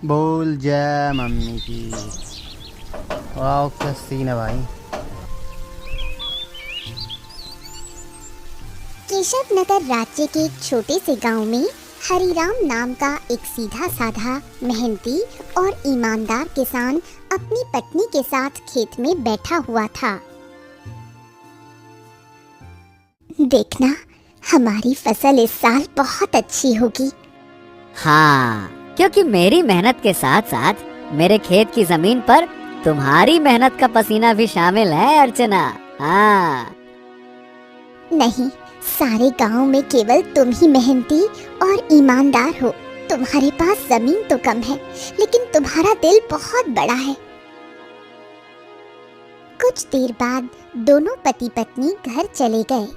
बोल जय मम्मी की। वाह क्या सीन है भाई। केशव नगर राज्य के एक छोटे से गांव में हरिराम नाम का एक सीधा साधा मेहनती और ईमानदार किसान अपनी पत्नी के साथ खेत में बैठा हुआ था। देखना, हमारी फसल इस साल बहुत अच्छी होगी। हाँ, क्योंकि मेरी मेहनत के साथ साथ मेरे खेत की जमीन पर तुम्हारी मेहनत का पसीना भी शामिल है अर्चना। हाँ। नहीं, सारे गांव में केवल तुम ही मेहनती और ईमानदार हो। तुम्हारे पास जमीन तो कम है, लेकिन तुम्हारा दिल बहुत बड़ा है। कुछ देर बाद दोनों पति पत्नी घर चले गए।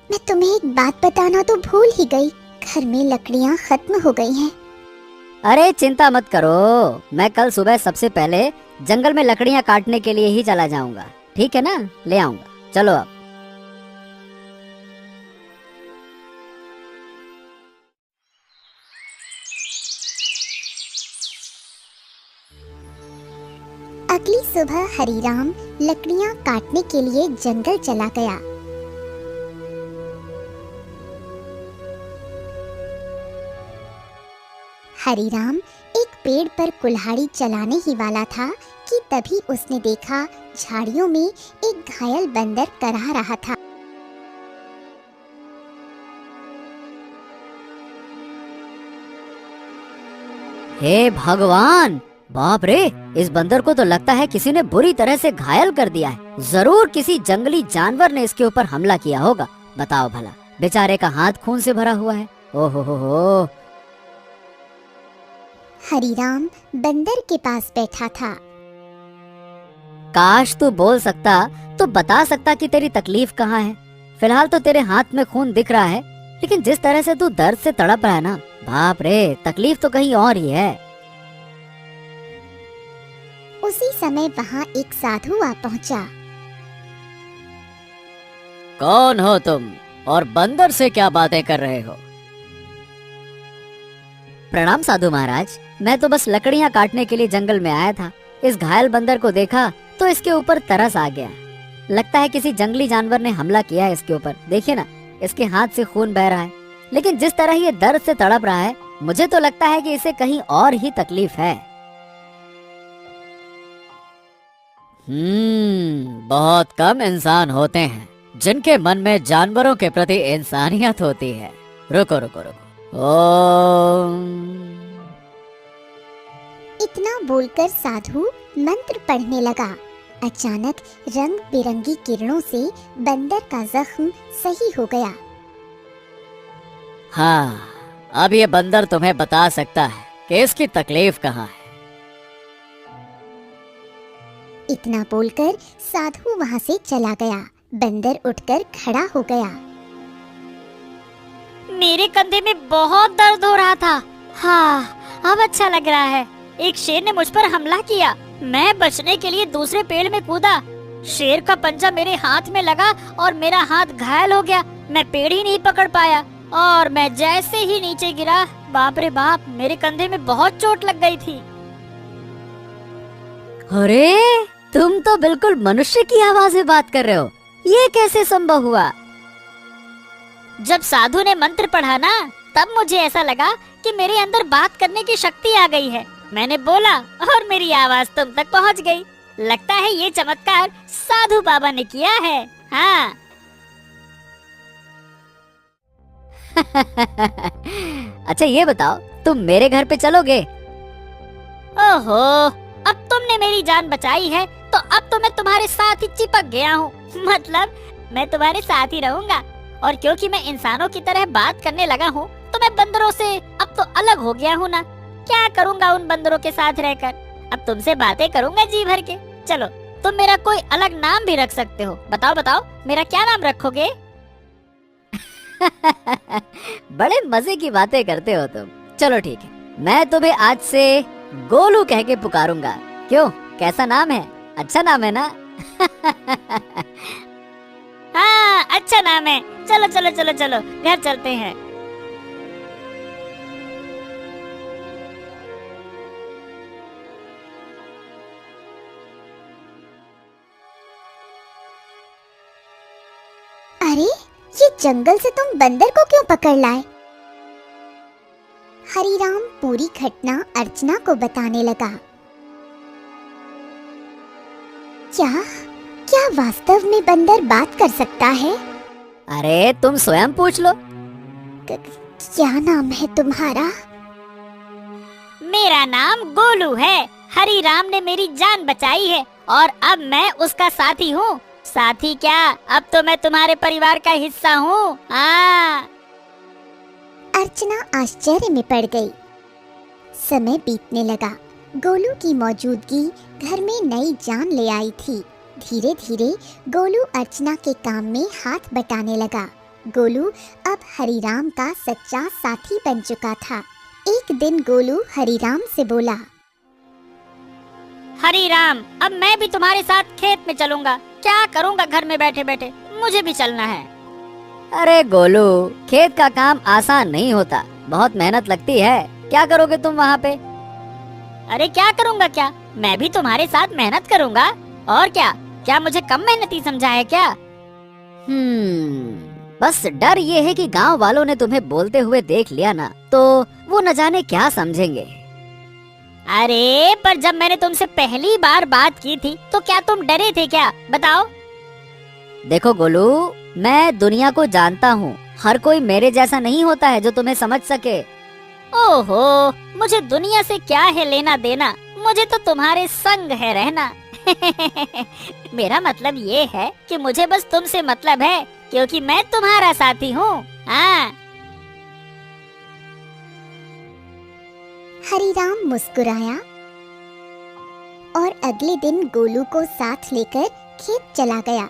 मैं तुम्हें एक बात बताना तो भूल ही गई, घर में लकड़ियां खत्म हो गई हैं। अरे चिंता मत करो, मैं कल सुबह सबसे पहले जंगल में लकड़ियां काटने के लिए ही चला जाऊंगा। ठीक है ना, ले आऊंगा। चलो अब। अगली सुबह हरिराम लकड़ियां काटने के लिए जंगल चला गया। हरिराम एक पेड़ पर कुल्हाड़ी चलाने ही वाला था कि तभी उसने देखा झाड़ियों में एक घायल बंदर करहा रहा था। हे भगवान, बाप रे, इस बंदर को तो लगता है किसी ने बुरी तरह से घायल कर दिया है। जरूर किसी जंगली जानवर ने इसके ऊपर हमला किया होगा। बताओ भला, बेचारे का हाथ खून से भरा हुआ है। ओहो हो। हरिराम बंदर के पास बैठा था। काश तू बोल सकता तो बता सकता कि तेरी तकलीफ कहाँ है। फिलहाल तो तेरे हाथ में खून दिख रहा है, लेकिन जिस तरह से तू दर्द से तड़प रहा है ना, बाप रे, तकलीफ तो कहीं और ही है। उसी समय वहाँ एक साधु आ पहुँचा। कौन हो तुम और बंदर से क्या बातें कर रहे हो? प्रणाम साधु महाराज, मैं तो बस लकड़ियाँ काटने के लिए जंगल में आया था। इस घायल बंदर को देखा तो इसके ऊपर तरस आ गया। लगता है किसी जंगली जानवर ने हमला किया है इसके ऊपर। देखिए ना, इसके हाथ से खून बह रहा है, लेकिन जिस तरह ये दर्द से तड़प रहा है, मुझे तो लगता है कि इसे कहीं और ही तकलीफ है। बहुत कम इंसान होते हैं जिनके मन में जानवरों के प्रति इंसानियत होती है। रुको रुको रुको। ओम। इतना बोलकर साधु मंत्र पढ़ने लगा। अचानक रंग बिरंगी किरणों से बंदर का जख्म सही हो गया। हाँ, अब ये बंदर तुम्हें बता सकता है कि इसकी तकलीफ कहाँ है। इतना बोलकर साधु वहाँ से चला गया। बंदर उठकर खड़ा हो गया। मेरे कंधे में बहुत दर्द हो रहा था। हाँ, अब अच्छा लग रहा है। एक शेर ने मुझ पर हमला किया। मैं बचने के लिए दूसरे पेड़ में कूदा। शेर का पंजा मेरे हाथ में लगा और मेरा हाथ घायल हो गया। मैं पेड़ ही नहीं पकड़ पाया और मैं जैसे ही नीचे गिरा, बाप रे बाप, मेरे कंधे में बहुत चोट लग गई थी। अरे, तुम तो बिल्कुल मनुष्य की आवाज में बात कर रहे हो। ये कैसे संभव हुआ? जब साधु ने मंत्र पढ़ा ना, तब मुझे ऐसा लगा कि मेरे अंदर बात करने की शक्ति आ गई है। मैंने बोला और मेरी आवाज तुम तक पहुंच गई। लगता है ये चमत्कार साधु बाबा ने किया है। हाँ। अच्छा ये बताओ, तुम मेरे घर पे चलोगे? ओहो, अब तुमने मेरी जान बचाई है तो अब तो मैं तुम्हारे साथ ही चिपक गया हूँ। मतलब मैं तुम्हारे साथ ही रहूंगा। और क्योंकि मैं इंसानों की तरह बात करने लगा हूँ, तो मैं बंदरों से अब तो अलग हो गया हूँ ना। क्या करूँगा उन बंदरों के साथ रहकर? अब तुमसे बातें करूँगा जी भर के। चलो, तुम मेरा कोई अलग नाम भी रख सकते हो। बताओ बताओ, मेरा क्या नाम रखोगे? बड़े मजे की बातें करते हो तुम। चलो ठीक है, मैं तुम्हें आज से गोलू कह के पुकारूंगा। क्यों, कैसा नाम है? अच्छा नाम है ना? हाँ, अच्छा नाम है। चलो चलो चलो चलो घर चलते हैं। अरे, ये जंगल से तुम बंदर को क्यों पकड़ लाए? हरीराम पूरी घटना अर्चना को बताने लगा। क्या क्या वास्तव में बंदर बात कर सकता है? अरे तुम स्वयं पूछ लो। क्या नाम है तुम्हारा? मेरा नाम गोलू है। हरीराम ने मेरी जान बचाई है और अब मैं उसका साथी हूँ। साथी क्या, अब तो मैं तुम्हारे परिवार का हिस्सा हूँ। अर्चना आश्चर्य में पड़ गई। समय बीतने लगा। गोलू की मौजूदगी घर में नई जान ले आई थी। धीरे धीरे गोलू अर्चना के काम में हाथ बटाने लगा। गोलू अब हरीराम का सच्चा साथी बन चुका था। एक दिन गोलू हरीराम से बोला, हरीराम, अब मैं भी तुम्हारे साथ खेत में चलूंगा। क्या करूंगा घर में बैठे बैठे, मुझे भी चलना है। अरे गोलू, खेत का काम आसान नहीं होता, बहुत मेहनत लगती है। क्या करोगे तुम वहाँ पे? अरे क्या करूंगा क्या, मैं भी तुम्हारे साथ मेहनत करूंगा। और क्या, क्या मुझे कम मेहनती समझा है क्या? बस डर ये है कि गांव वालों ने तुम्हें बोलते हुए देख लिया ना, तो वो न जाने क्या समझेंगे। अरे पर जब मैंने तुमसे पहली बार बात की थी तो क्या तुम डरे थे क्या, बताओ? देखो गोलू, मैं दुनिया को जानता हूँ। हर कोई मेरे जैसा नहीं होता है जो तुम्हें समझ सके। ओहो, मुझे दुनिया से क्या है लेना देना, मुझे तो तुम्हारे संग है रहना। मेरा मतलब ये है कि मुझे बस तुमसे मतलब है, क्योंकि मैं तुम्हारा साथी हूँ। हरीराम मुस्कुराया और अगले दिन गोलू को साथ लेकर खेत चला गया।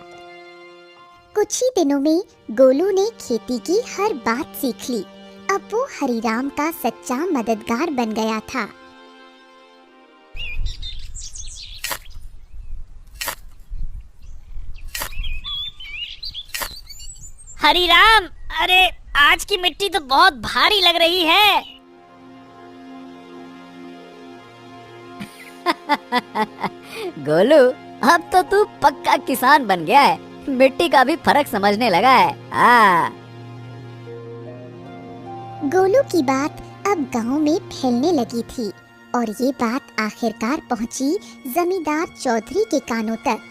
कुछ ही दिनों में गोलू ने खेती की हर बात सीख ली। अब वो हरीराम का सच्चा मददगार बन गया था। हरीराम, अरे आज की मिट्टी तो बहुत भारी लग रही है। गोलू, अब तो तू पक्का किसान बन गया है, मिट्टी का भी फर्क समझने लगा है। गोलू की बात अब गांव में फैलने लगी थी और ये बात आखिरकार पहुंची जमींदार चौधरी के कानों तक।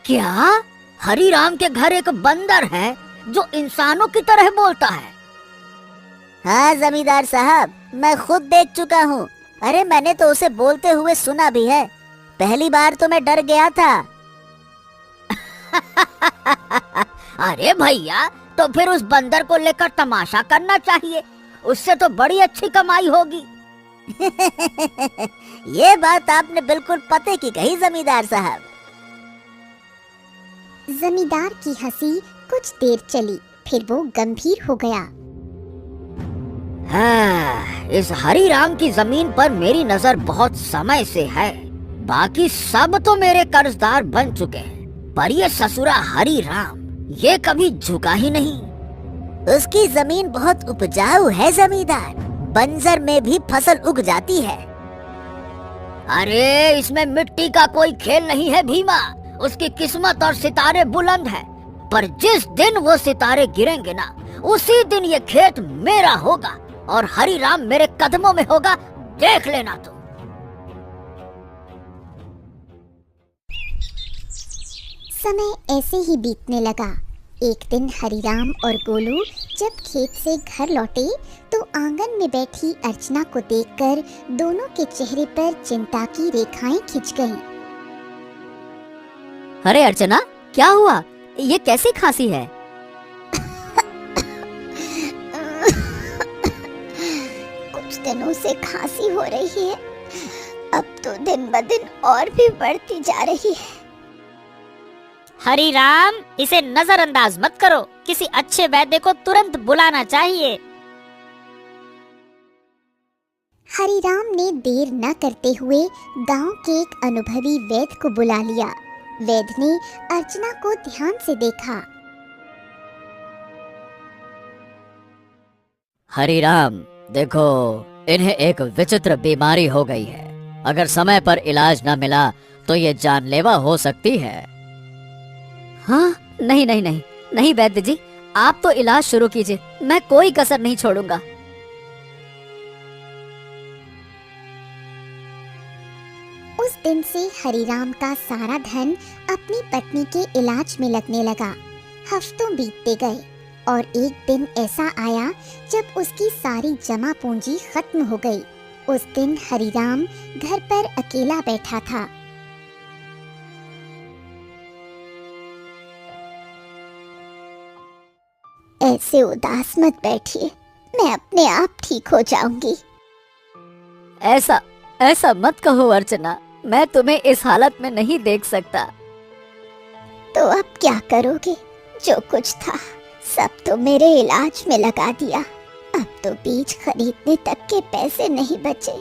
क्या हरीराम के घर एक बंदर है जो इंसानों की तरह बोलता है? हाँ जमींदार साहब, मैं खुद देख चुका हूँ। अरे मैंने तो उसे बोलते हुए सुना भी है। पहली बार तो मैं डर गया था। अरे भैया, तो फिर उस बंदर को लेकर तमाशा करना चाहिए, उससे तो बड़ी अच्छी कमाई होगी। ये बात आपने बिल्कुल पते की कही जमींदार साहब। जमींदार की हंसी कुछ देर चली, फिर वो गंभीर हो गया। हाँ, इस हरीराम की जमीन पर मेरी नजर बहुत समय से है। बाकी सब तो मेरे कर्जदार बन चुके हैं, पर ये ससुरा हरीराम ये कभी झुका ही नहीं। उसकी जमीन बहुत उपजाऊ है जमींदार, बंजर में भी फसल उग जाती है। अरे इसमें मिट्टी का कोई खेल नहीं है भीमा, उसकी किस्मत और सितारे बुलंद है, पर जिस दिन वो सितारे गिरेंगे ना, उसी दिन ये खेत मेरा होगा और हरीराम मेरे कदमों में होगा, देख लेना तुम। समय ऐसे ही बीतने लगा। एक दिन हरीराम और गोलू जब खेत से घर लौटे तो आंगन में बैठी अर्चना को देखकर दोनों के चेहरे पर चिंता की रेखाएं खिंच गईं। अरे अर्चना, क्या हुआ? ये कैसी खांसी है? कुछ दिनों से खांसी हो रही है, अब तो दिन ब दिन और भी बढ़ती जा रही है। हरीराम, इसे नजरअंदाज मत करो, किसी अच्छे वैद्य को तुरंत बुलाना चाहिए। हरीराम ने देर न करते हुए गांव के एक अनुभवी वैद्य को बुला लिया। वैद्य ने अर्चना को ध्यान से देखा। हरिराम, देखो, इन्हें एक विचित्र बीमारी हो गई है। अगर समय पर इलाज न मिला तो ये जानलेवा हो सकती है। हाँ, नहीं नहीं नहीं नहीं वैद्य जी, आप तो इलाज शुरू कीजिए, मैं कोई कसर नहीं छोड़ूंगा। उस दिन से हरिराम का सारा धन अपनी पत्नी के इलाज में लगने लगा। हफ्तों बीतते गए और एक दिन ऐसा आया जब उसकी सारी जमा पूंजी खत्म हो गई। उस दिन हरिराम घर पर अकेला बैठा था। ऐसे उदास मत बैठिए, मैं अपने आप ठीक हो जाऊंगी। ऐसा ऐसा मत कहो अर्चना, मैं तुम्हें इस हालत में नहीं देख सकता। तो अब क्या करोगे? जो कुछ था सब तो मेरे इलाज में लगा दिया। अब तो बीज खरीदने तक के पैसे नहीं बचे।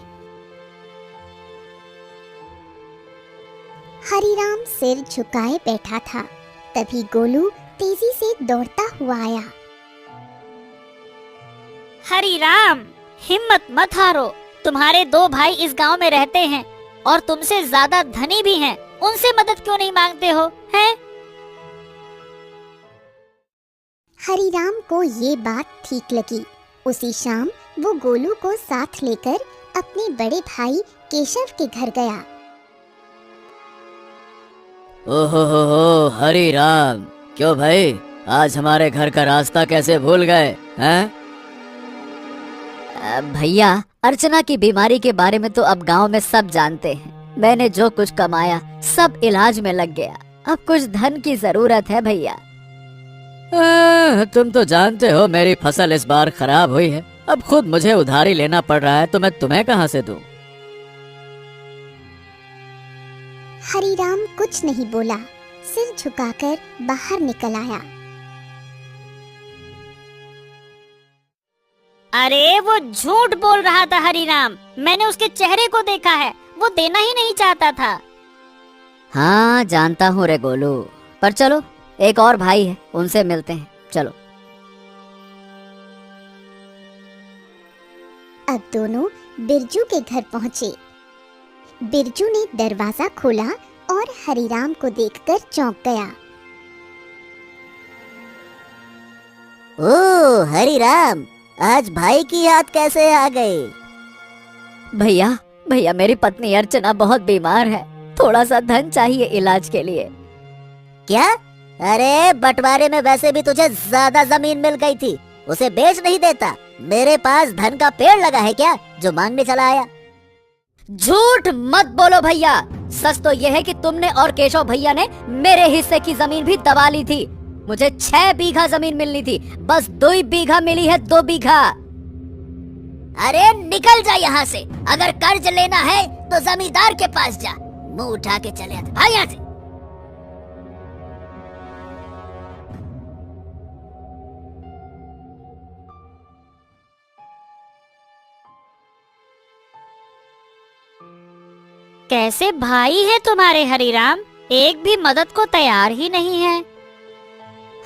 हरिराम सिर झुकाए बैठा था। तभी गोलू तेजी से दौड़ता हुआ आया। हरिराम, हिम्मत मत हारो। तुम्हारे 2 भाई इस गांव में रहते हैं और तुमसे ज्यादा धनी भी हैं। उनसे मदद क्यों नहीं मांगते हो, हैं? हरिराम को ये बात ठीक लगी। उसी शाम वो गोलू को साथ लेकर अपने बड़े भाई केशव के घर गया। ओहो हो हरिराम, क्यों भाई, आज हमारे घर का रास्ता कैसे भूल गए हैं? भैया, अर्चना की बीमारी के बारे में तो अब गांव में सब जानते हैं। मैंने जो कुछ कमाया सब इलाज में लग गया। अब कुछ धन की जरूरत है भैया। तुम तो जानते हो मेरी फसल इस बार खराब हुई है। अब खुद मुझे उधारी लेना पड़ रहा है तो मैं तुम्हें कहां से दूं? हरिराम कुछ नहीं बोला, सिर झुकाकर बाहर निकल आया। अरे वो झूठ बोल रहा था हरिराम, मैंने उसके चेहरे को देखा है, वो देना ही नहीं चाहता था। हाँ जानता हूँ रे गोलू, पर चलो एक और भाई है, उनसे मिलते हैं, चलो। अब दोनों बिरजू के घर पहुँचे। बिरजू ने दरवाजा खोला और हरिराम को देखकर चौंक गया। ओ हरिराम, आज भाई की याद कैसे आ गई? भैया भैया, मेरी पत्नी अर्चना बहुत बीमार है, थोड़ा सा धन चाहिए इलाज के लिए। क्या? अरे बंटवारे में वैसे भी तुझे ज्यादा जमीन मिल गई थी, उसे बेच नहीं देता? मेरे पास धन का पेड़ लगा है क्या जो मांगने चला आया? झूठ मत बोलो भैया, सच तो यह है कि तुमने और केशव भैया ने मेरे हिस्से की जमीन भी दबा ली थी। मुझे 6 बीघा जमीन मिलनी थी, बस 2 बीघा मिली है, 2 बीघा। अरे निकल जा यहाँ से, अगर कर्ज लेना है तो जमींदार के पास जा, मुंह उठा के चले आते। भाग यहाँ से। कैसे भाई है तुम्हारे हरिराम, एक भी मदद को तैयार ही नहीं है।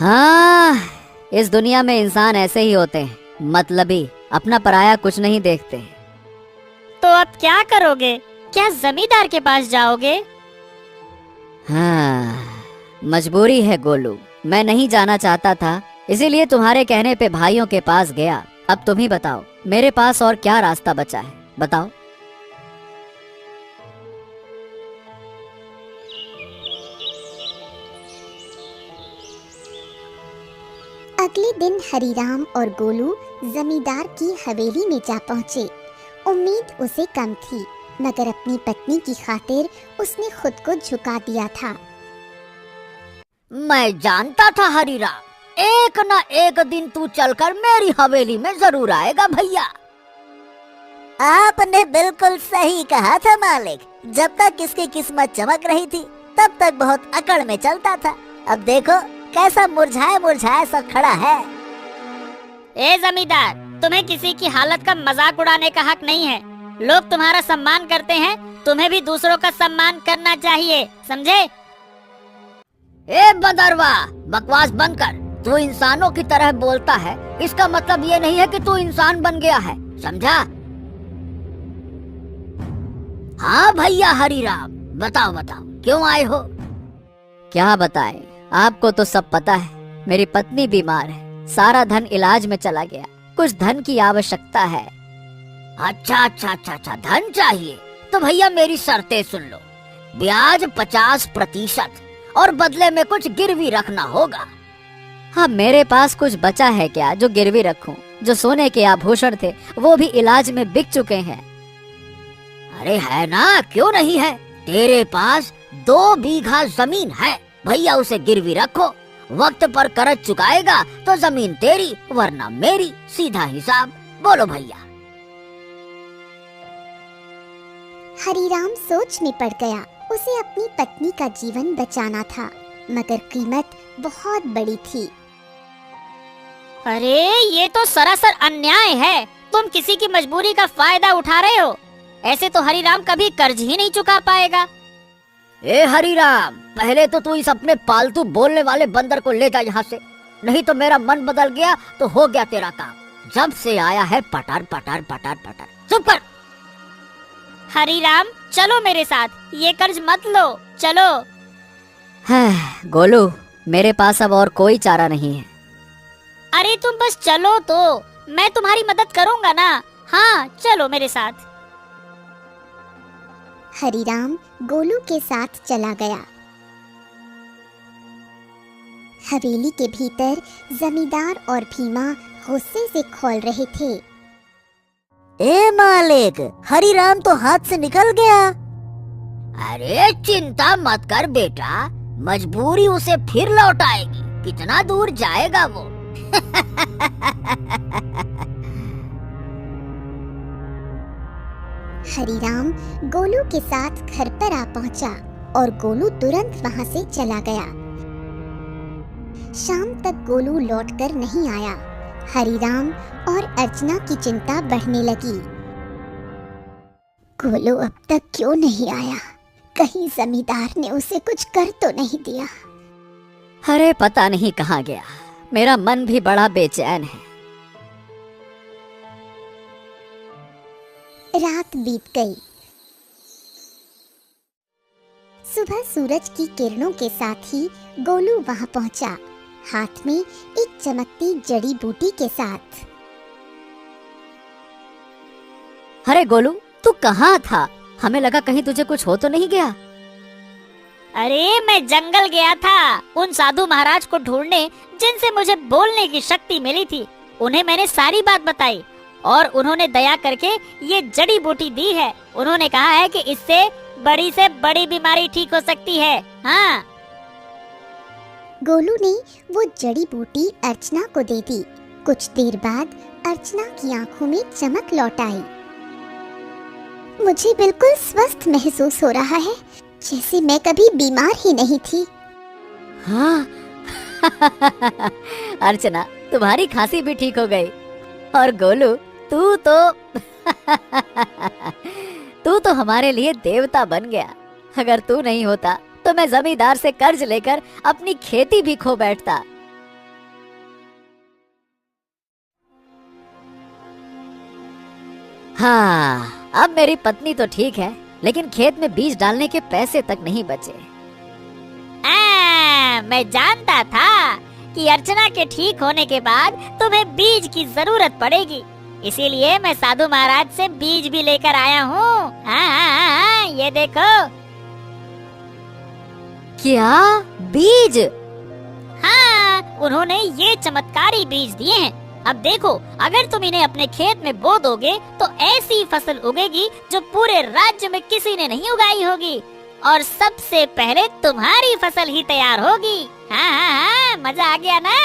हाँ, इस दुनिया में इंसान ऐसे ही होते हैं, मतलबी, अपना पराया कुछ नहीं देखते। तो अब क्या करोगे? क्या जमींदार के पास जाओगे? हाँ, मजबूरी है गोलू, मैं नहीं जाना चाहता था, इसीलिए तुम्हारे कहने पे भाइयों के पास गया। अब तुम ही बताओ, मेरे पास और क्या रास्ता बचा है, बताओ। अगले दिन हरिराम और गोलू जमींदार की हवेली में जा पहुंचे। उम्मीद उसे कम थी, मगर अपनी पत्नी की खातिर उसने खुद को झुका दिया था। मैं जानता था हरिराम, एक न एक दिन तू चलकर मेरी हवेली में जरूर आएगा भैया। आपने बिल्कुल सही कहा था मालिक, जब तक इसकी किस्मत चमक रही थी तब तक बहुत अकड़ में चलता था। अब देखो कैसा मुरझाया मुरझाया सा खड़ा है। ए जमींदार, तुम्हें किसी की हालत का मजाक उड़ाने का हक नहीं है। लोग तुम्हारा सम्मान करते हैं, तुम्हें भी दूसरों का सम्मान करना चाहिए, समझे? ए बंदरवा, बकवास बंद कर। तू इंसानों की तरह बोलता है, इसका मतलब ये नहीं है कि तू इंसान बन गया है, समझा? हाँ भैया हरिराम, बताओ बताओ, क्यों आए हो? क्या बताएं, आपको तो सब पता है। मेरी पत्नी बीमार है, सारा धन इलाज में चला गया, कुछ धन की आवश्यकता है। अच्छा, धन चाहिए तो भैया मेरी शर्तें सुन लो। ब्याज 50% और बदले में कुछ गिरवी रखना होगा। हाँ, मेरे पास कुछ बचा है क्या जो गिरवी रखूं? जो सोने के आभूषण थे वो भी इलाज में बिक चुके हैं। अरे है ना, क्यों नहीं है? तेरे पास 2 बीघा जमीन है, भैया उसे गिरवी रखो। वक्त पर कर्ज चुकाएगा तो जमीन तेरी वरना मेरी, सीधा हिसाब। बोलो भैया। हरिराम सोच में पड़ गया। उसे अपनी पत्नी का जीवन बचाना था, मगर कीमत बहुत बड़ी थी। अरे ये तो सरासर अन्याय है। तुम किसी की मजबूरी का फायदा उठा रहे हो। ऐसे तो हरिराम कभी कर्ज ही नहीं चुका पाएगा। ए हरिराम, पहले तो तू इस अपने पालतू बोलने वाले बंदर को ले जा यहाँ से, नहीं तो मेरा मन बदल गया तो हो गया तेरा काम। जब से आया है पटार पटार पटार पटार। चुप कर। हरिराम चलो मेरे साथ, ये कर्ज मत लो, चलो। गोलू, मेरे पास अब और कोई चारा नहीं है। अरे तुम बस चलो तो, मैं तुम्हारी मदद करूंगा ना। हाँ चलो मेरे साथ। हरिराम गोलू के साथ चला गया। हवेली के भीतर जमींदार और भीमा गुस्से से खौल रहे थे। ए मालिक, हरिराम तो हाथ से निकल गया। अरे चिंता मत कर बेटा, मजबूरी उसे फिर लौटाएगी। कितना दूर जाएगा वो? हरिराम गोलू के साथ घर पर आ पहुंचा और गोलू तुरंत वहां से चला गया। शाम तक गोलू लौटकर नहीं आया। हरिराम और अर्चना की चिंता बढ़ने लगी। गोलू अब तक क्यों नहीं आया? कहीं जमींदार ने उसे कुछ कर तो नहीं दिया? अरे पता नहीं कहाँ गया। मेरा मन भी बड़ा बेचैन है। रात बीत गई। सुबह सूरज की किरणों के साथ ही गोलू वहां पहुंचा, हाथ में एक चमकती जड़ी बूटी के साथ। अरे गोलू, तू कहाँ था? हमें लगा कहीं तुझे कुछ हो तो नहीं गया। अरे मैं जंगल गया था उन साधु महाराज को ढूंढने जिनसे मुझे बोलने की शक्ति मिली थी। उन्हें मैंने सारी बात बताई और उन्होंने दया करके ये जड़ी बूटी दी है। उन्होंने कहा है कि इससे बड़ी से बड़ी बीमारी ठीक हो सकती है। हाँ। गोलू ने वो जड़ी बूटी अर्चना को दे दी। कुछ देर बाद अर्चना की आंखों में चमक लौट आई। मुझे बिल्कुल स्वस्थ महसूस हो रहा है, जैसे मैं कभी बीमार ही नहीं थी। हाँ। अर्चना, तुम्हारी खांसी भी ठीक हो गई। और गोलू, तू तो हमारे लिए देवता बन गया। अगर तू नहीं होता तो मैं जमींदार से कर्ज लेकर अपनी खेती भी खो बैठता। हाँ, अब मेरी पत्नी तो ठीक है, लेकिन खेत में बीज डालने के पैसे तक नहीं बचे। मैं जानता था कि अर्चना के ठीक होने के बाद तुम्हें बीज की जरूरत पड़ेगी, इसीलिए मैं साधु महाराज से बीज भी लेकर आया हूँ। हाँ, ये देखो। क्या बीज? हाँ, उन्होंने ये चमत्कारी बीज दिए हैं। अब देखो, अगर तुम इन्हें अपने खेत में बो दोगे तो ऐसी फसल उगेगी जो पूरे राज्य में किसी ने नहीं उगाई होगी, और सबसे पहले तुम्हारी फसल ही तैयार होगी। हाँ, मजा आ गया ना?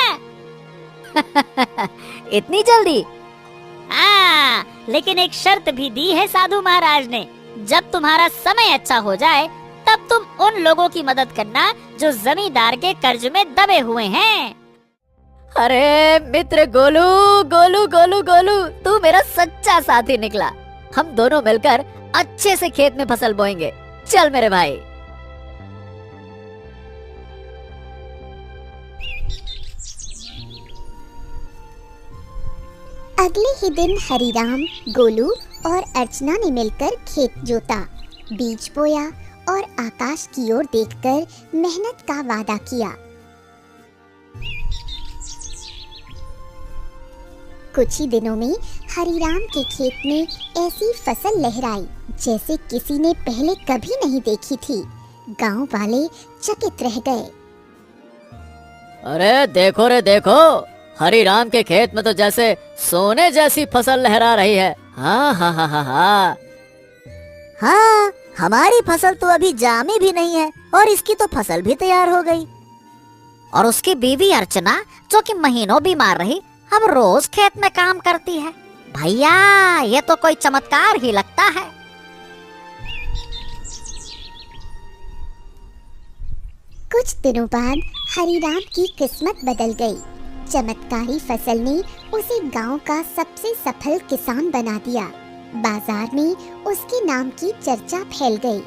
इतनी जल्दी? हाँ, लेकिन एक शर्त भी दी है साधु महाराज ने। जब तुम्हारा समय अच्छा हो जाए तब तुम उन लोगों की मदद करना जो जमींदार के कर्ज में दबे हुए हैं। अरे मित्र गोलू, गोलू गोलू गोलू, तू मेरा सच्चा साथी निकला। हम दोनों मिलकर अच्छे से खेत में फसल बोएंगे। चल मेरे भाई। अगले ही दिन हरिराम, गोलू और अर्चना ने मिलकर खेत जोता, बीज बोया और आकाश की ओर देखकर मेहनत का वादा किया। कुछ ही दिनों में हरिराम के खेत में ऐसी फसल लहराई जैसे किसी ने पहले कभी नहीं देखी थी। गांव वाले चकित रह गए। अरे देखो रे देखो, हरिराम के खेत में तो जैसे सोने जैसी फसल लहरा रही है। हाँ हाँ हाँ हाँ हाँ। हाँ, हमारी फसल तो अभी जामी भी नहीं है और इसकी तो फसल भी तैयार हो गई। और उसकी बीवी अर्चना, जो कि महीनों बीमार रही, अब रोज खेत में काम करती है। भैया, ये तो कोई चमत्कार ही लगता है। कुछ दिनों बाद हरिराम की किस्मत बदल गई। चमत्कारी फसल ने उसे गांव का सबसे सफल किसान बना दिया। बाजार में उसके नाम की चर्चा फैल गई।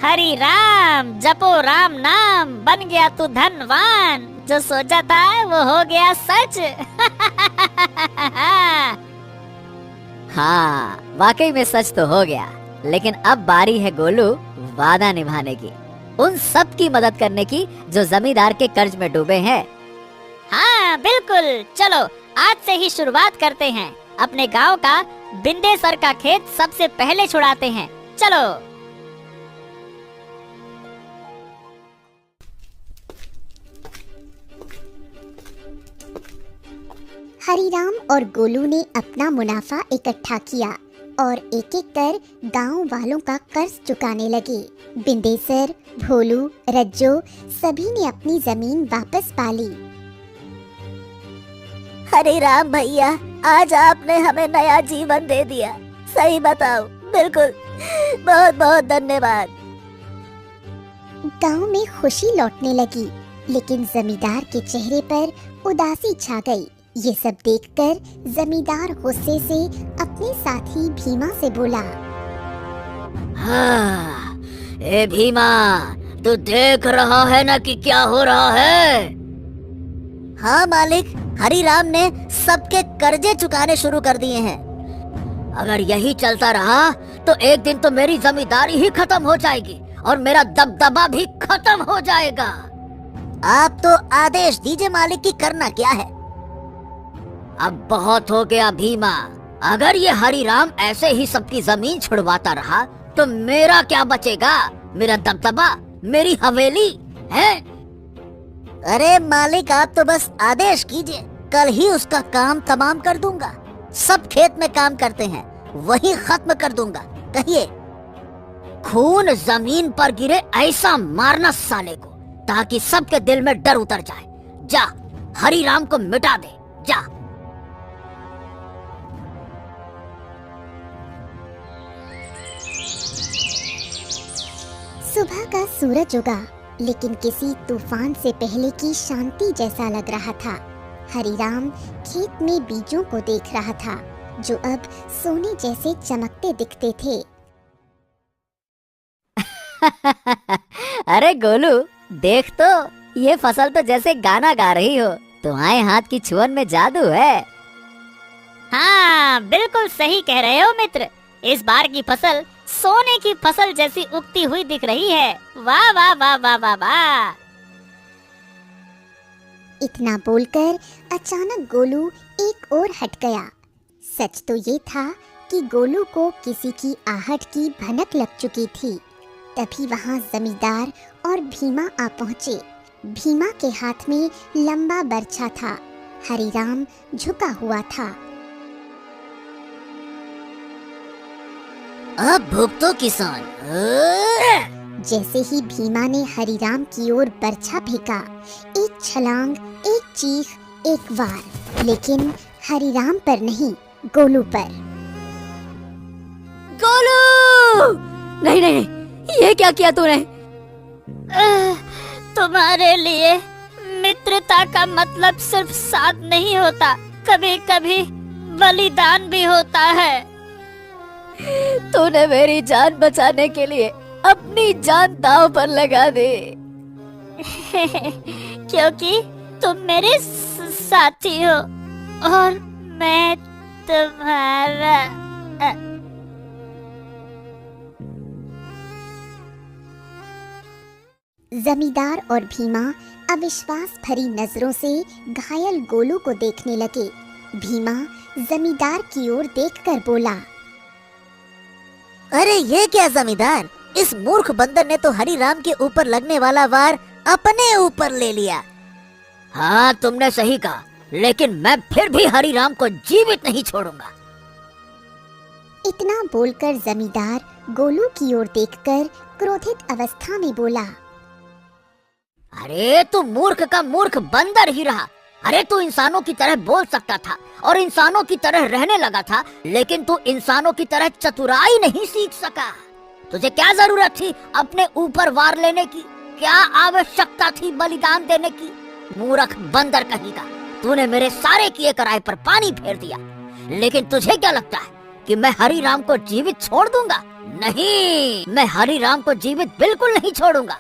हरि राम, जपो राम नाम, बन गया तू धनवान। जो सोचा था वो हो गया सच। हाँ, वाकई में सच तो हो गया। लेकिन अब बारी है गोलू वादा निभाने की, उन सब की मदद करने की जो जमींदार के कर्ज में डूबे हैं। हाँ बिल्कुल, चलो आज से ही शुरुआत करते हैं। अपने गांव का बिंदेसर का खेत सबसे पहले छुड़ाते हैं। चलो। हरिराम और गोलू ने अपना मुनाफा इकट्ठा किया और एक एक कर गांव वालों का कर्ज चुकाने लगे। बिंदेसर, भोलू, रज्जो सभी ने अपनी जमीन वापस पाली। हरिराम भैया, आज आपने हमें नया जीवन दे दिया। सही बताओ, बिल्कुल, बहुत बहुत धन्यवाद। गांव में खुशी लौटने लगी, लेकिन जमींदार के चेहरे पर उदासी छा गई। ये सब देखकर जमींदार गुस्से से अपने साथी भीमा से बोला, हाँ, ए भीमा, तू देख रहा है ना कि क्या हो रहा है? हाँ मालिक, हरिराम ने सबके कर्जे चुकाने शुरू कर दिए हैं। अगर यही चलता रहा तो एक दिन तो मेरी जमींदारी ही खत्म हो जाएगी और मेरा दबदबा भी खत्म हो जाएगा। आप तो आदेश दीजिए मालिक की करना क्या है। अब बहुत हो गया भीमा, अगर ये हरिराम ऐसे ही सबकी जमीन छुड़वाता रहा तो मेरा क्या बचेगा? मेरा दबदबा, मेरी हवेली है। अरे मालिक, आप तो बस आदेश कीजिए, कल ही उसका काम तमाम कर दूंगा। सब खेत में काम करते हैं, वही खत्म कर दूंगा। कहिए। खून जमीन पर गिरे ऐसा मारना साले को, ताकि सबके दिल में डर उतर जाए। जा, हरिराम को मिटा दे, जा। सुबह का सूरज उगा, लेकिन किसी तूफान से पहले की शांति जैसा लग रहा था। हरिराम खेत में बीजों को देख रहा था, जो अब सोने जैसे चमकते दिखते थे। अरे गोलू, देख तो, ये फसल तो जैसे गाना गा रही हो। तुम्हारे हाथ की छुअन में जादू है। हाँ बिल्कुल सही कह रहे हो मित्र। इस बार की फसल सोने की फसल जैसी उगती हुई दिख रही है। वाह वाह वाह वाह वाह वाह। इतना बोलकर अचानक गोलू एक ओर हट गया। सच तो ये था कि गोलू को किसी की आहट की भनक लग चुकी थी। तभी वहां जमींदार और भीमा आ पहुंचे। भीमा के हाथ में लंबा बर्छा था। हरिराम झुका हुआ था। अब भुगतो किसान। जैसे ही भीमा ने हरिराम की ओर बर्छा फेंका, एक छलांग, एक चीख, एक वार, लेकिन हरिराम पर नहीं, गोलू पर। गोलू! नहीं नहीं, ये क्या किया तूने? तुम्हारे लिए मित्रता का मतलब सिर्फ साथ नहीं होता, कभी कभी बलिदान भी होता है। तूने मेरी जान बचाने के लिए अपनी जान दांव पर लगा दी। क्योंकि तुम मेरे साथी हो और मैं तुम्हारा। जमींदार और भीमा अविश्वास भरी नजरों से घायल गोलू को देखने लगे। भीमा जमींदार की ओर देखकर बोला, अरे ये क्या जमींदार, इस मूर्ख बंदर ने तो हरिराम के ऊपर लगने वाला वार अपने ऊपर ले लिया। हाँ तुमने सही कहा, लेकिन मैं फिर भी हरिराम को जीवित नहीं छोड़ूंगा। इतना बोलकर जमींदार गोलू की ओर देखकर क्रोधित अवस्था में बोला, अरे तू मूर्ख का मूर्ख बंदर ही रहा। अरे तू इंसानों की तरह बोल सकता था और इंसानों की तरह रहने लगा था, लेकिन तू इंसानों की तरह चतुराई नहीं सीख सका। तुझे क्या जरूरत थी अपने ऊपर वार लेने की? क्या आवश्यकता थी बलिदान देने की? मूर्ख बंदर कहीं का, तूने मेरे सारे किए कराए पर पानी फेर दिया। लेकिन तुझे क्या लगता है कि मैं हरिराम को जीवित छोड़ दूंगा? नहीं, मैं हरिराम को जीवित बिल्कुल नहीं छोड़ूंगा,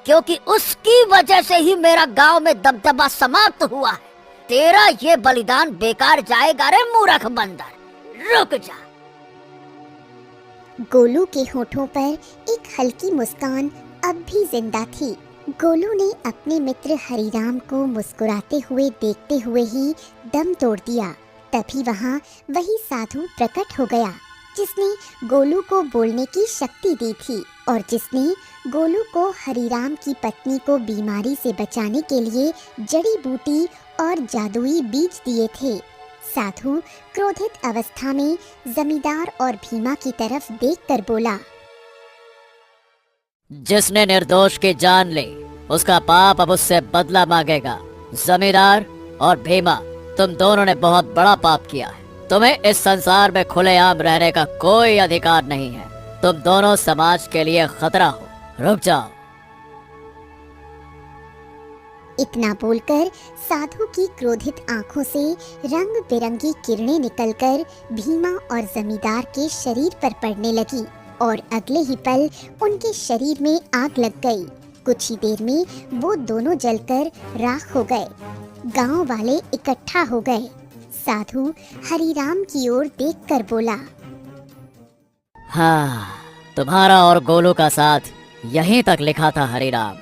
क्योंकि उसकी वजह से ही मेरा गांव में दबदबा समाप्त हुआ है। तेरा ये बलिदान बेकार जाएगा रे मूर्ख बंदर, रुक जा। गोलू के होठों पर एक हल्की मुस्कान अब भी जिंदा थी। गोलू ने अपने मित्र हरिराम को मुस्कुराते हुए देखते हुए ही दम तोड़ दिया। तभी वहाँ वही साधु प्रकट हो गया जिसने गोलू को बोलने की शक्ति दी थी और जिसने गोलू को हरिराम की पत्नी को बीमारी से बचाने के लिए जड़ी बूटी और जादुई बीज दिए थे। साधु क्रोधित अवस्था में जमींदार और भीमा की तरफ देखकर बोला, जिसने निर्दोष की जान ली उसका पाप अब उससे बदला मांगेगा। जमींदार और भीमा, तुम दोनों ने बहुत बड़ा पाप किया है। तुम्हें इस संसार में खुलेआम रहने का कोई अधिकार नहीं है। तुम दोनों समाज के लिए खतरा हो, रुक जाओ। इतना बोलकर साधु की क्रोधित आंखों से रंग बिरंगी किरणें निकलकर भीमा और जमींदार के शरीर पर पड़ने लगी और अगले ही पल उनके शरीर में आग लग गई। कुछ ही देर में वो दोनों जलकर राख हो गए। गांव वाले इकट्ठा हो गए। साधु हरिराम की ओर देखकर बोला, हाँ, तुम्हारा और गोलू का साथ यहीं तक लिखा था हरिराम।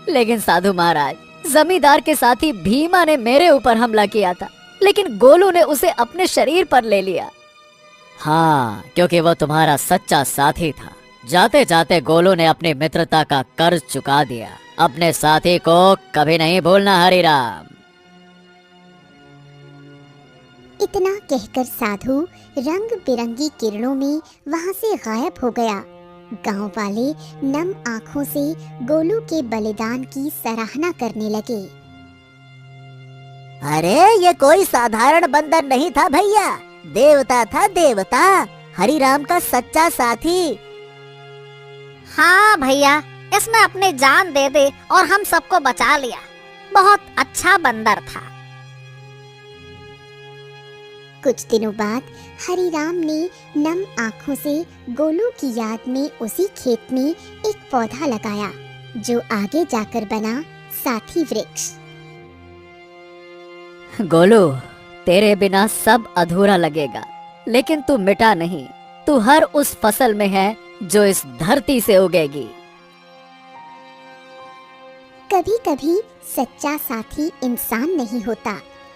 लेकिन साधु महाराज, जमींदार के साथी भीमा ने मेरे ऊपर हमला किया था, लेकिन गोलू ने उसे अपने शरीर पर ले लिया। हाँ, क्योंकि वो तुम्हारा सच्चा साथी था। जाते जाते गोलू ने अपनी मित्रता का कर्ज चुका दिया। अपने साथी को कभी नहीं भूलना हरिराम। इतना कहकर साधु रंग बिरंगी किरणों में वहां से गायब हो गया। गांव वाले नम आंखों से गोलू के बलिदान की सराहना करने लगे। अरे ये कोई साधारण बंदर नहीं था भैया, देवता था, देवता, हरिराम का सच्चा साथी। हाँ भैया, इसने अपनी जान दे दी और हम सबको बचा लिया। बहुत अच्छा बंदर था। कुछ दिनों बाद हरिराम ने नम आंखों से गोलू की याद में उसी खेत में एक पौधा लगाया जो आगे जाकर बना साथी वृक्ष। गोलू, तेरे बिना सब अधूरा लगेगा, लेकिन तू मिटा नहीं। तू हर उस फसल में है जो इस धरती से उगेगी। कभी कभी सच्चा साथी इंसान नहीं होता,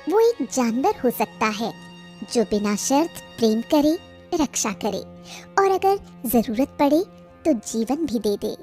वो एक जानवर हो सकता है जो बिना शर्त प्रेम करे, रक्षा करे और अगर जरूरत पड़े तो जीवन भी दे दे।